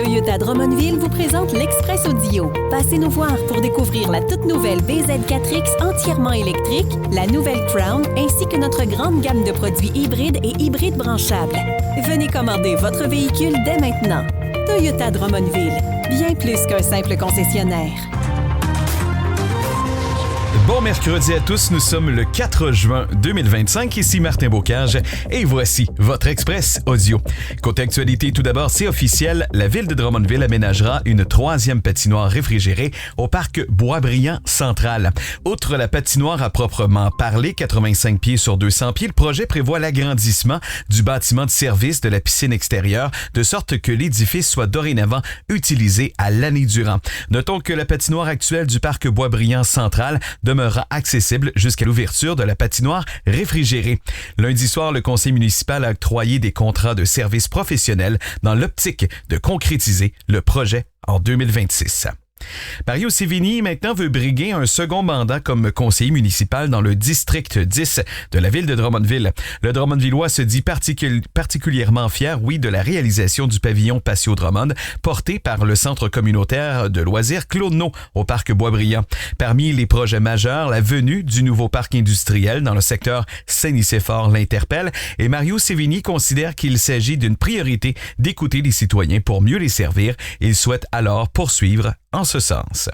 Toyota Drummondville vous présente l'Express Audio. Passez nous voir pour découvrir la toute nouvelle BZ4X entièrement électrique, la nouvelle Crown, ainsi que notre grande gamme de produits hybrides et hybrides branchables. Venez commander votre véhicule dès maintenant. Toyota Drummondville, bien plus qu'un simple concessionnaire. Bon mercredi à tous, nous sommes le 4 juin 2025, ici Martin Bocage et voici votre Express Audio. Côté actualité, tout d'abord, c'est officiel, la ville de Drummondville aménagera une 3e patinoire réfrigérée au parc Boisbriand Central. Outre la patinoire à proprement parler, 85 pieds sur 200 pieds, le projet prévoit l'agrandissement du bâtiment de service de la piscine extérieure, de sorte que l'édifice soit dorénavant utilisé à l'année durant. Notons que la patinoire actuelle du parc Boisbriand Central demeurera accessible jusqu'à l'ouverture de la patinoire réfrigérée. Lundi soir, le conseil municipal a octroyé des contrats de services professionnels dans l'optique de concrétiser le projet en 2026. Mario Sévigny, maintenant, veut briguer un second mandat comme conseiller municipal dans le district 10 de la ville de Drummondville. Le Drummondvillois se dit particulièrement fier, de la réalisation du pavillon Patio Drummond, porté par le centre communautaire de loisirs Claude No au parc Boisbriand. Parmi les projets majeurs, la venue du nouveau parc industriel dans le secteur Saint-Nicéphore l'interpelle et Mario Sévigny considère qu'il s'agit d'une priorité d'écouter les citoyens pour mieux les servir. Il souhaite alors poursuivre en ce sens.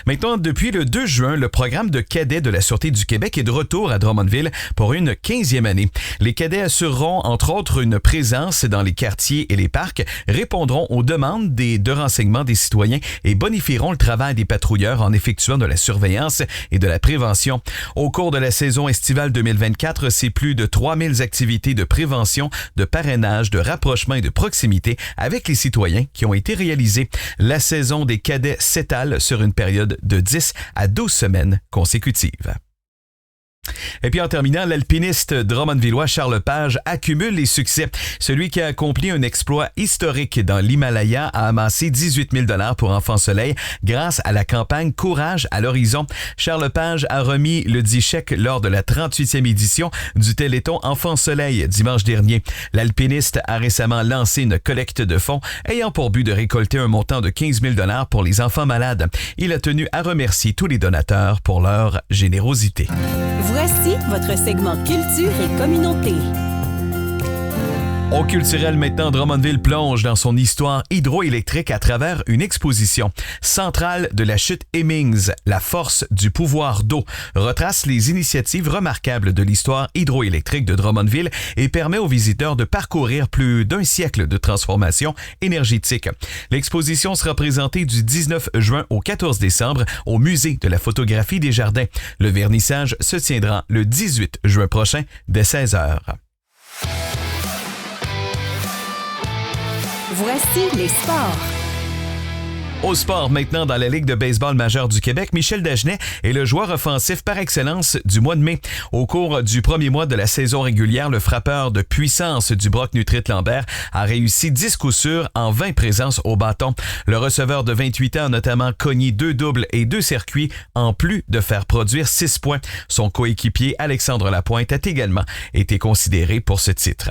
Maintenant, depuis le 2 juin, le programme de cadets de la Sûreté du Québec est de retour à Drummondville pour une 15e année. Les cadets assureront, entre autres, une présence dans les quartiers et les parcs, répondront aux demandes de renseignement des citoyens et bonifieront le travail des patrouilleurs en effectuant de la surveillance et de la prévention. Au cours de la saison estivale 2024, c'est plus de 3000 activités de prévention, de parrainage, de rapprochement et de proximité avec les citoyens qui ont été réalisées. La saison des cadets s'étale sur une période de 10 à 12 semaines consécutives. Et puis en terminant, l'alpiniste drummondvillois Charles Page accumule les succès. Celui qui a accompli un exploit historique dans l'Himalaya a amassé 18 000 $ pour Enfant Soleil grâce à la campagne Courage à l'horizon. Charles Page a remis le dit chèque lors de la 38e édition du Téléthon Enfant Soleil dimanche dernier. L'alpiniste a récemment lancé une collecte de fonds ayant pour but de récolter un montant de 15 000 $ pour les enfants malades. Il a tenu à remercier tous les donateurs pour leur générosité. Voici votre segment Culture et Communauté. Au culturel maintenant, Drummondville plonge dans son histoire hydroélectrique à travers une exposition. Centrale de la chute Hemmings, la force du pouvoir d'eau, retrace les initiatives remarquables de l'histoire hydroélectrique de Drummondville et permet aux visiteurs de parcourir plus d'un siècle de transformation énergétique. L'exposition sera présentée du 19 juin au 14 décembre au Musée de la photographie des Jardins. Le vernissage se tiendra le 18 juin prochain dès 16h. Voici les sports. Au sport, maintenant, dans la Ligue de baseball majeure du Québec, Michel Dagenet est le joueur offensif par excellence du mois de mai. Au cours du premier mois de la saison régulière, le frappeur de puissance du Brock Nutrit Lambert a réussi 10 coups sûrs en 20 présences au bâton. Le receveur de 28 ans a notamment cogné 2 doubles et 2 circuits, en plus de faire produire 6 points. Son coéquipier Alexandre Lapointe a également été considéré pour ce titre.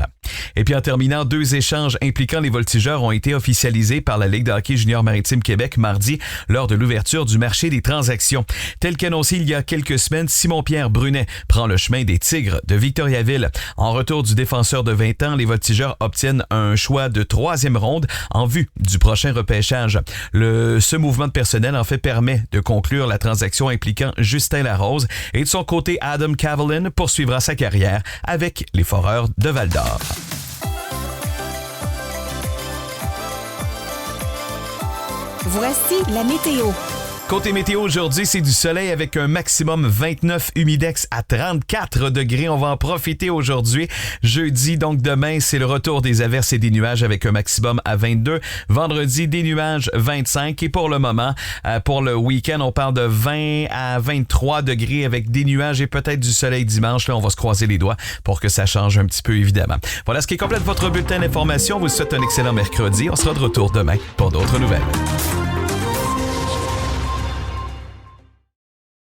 Et puis en terminant, 2 échanges impliquant les voltigeurs ont été officialisés par la Ligue de hockey junior maritime Québec mardi lors de l'ouverture du marché des transactions. Tel qu'annoncé il y a quelques semaines, Simon-Pierre Brunet prend le chemin des Tigres de Victoriaville. En retour du défenseur de 20 ans, les voltigeurs obtiennent un choix de 3e ronde en vue du prochain repêchage. Ce mouvement de personnel en fait permet de conclure la transaction impliquant Justin Larose et de son côté, Adam Cavalin poursuivra sa carrière avec les Foreurs de Val-d'Or. Voici la météo. Côté météo, aujourd'hui, c'est du soleil avec un maximum 29, humidex à 34 degrés. On va en profiter aujourd'hui. Jeudi, donc demain, c'est le retour des averses et des nuages avec un maximum à 22. Vendredi, des nuages 25. Et pour le moment, pour le week-end, on parle de 20 à 23 degrés avec des nuages et peut-être du soleil dimanche. Là, on va se croiser les doigts pour que ça change un petit peu, évidemment. Voilà ce qui complète votre bulletin d'information. On vous souhaite un excellent mercredi. On sera de retour demain pour d'autres nouvelles.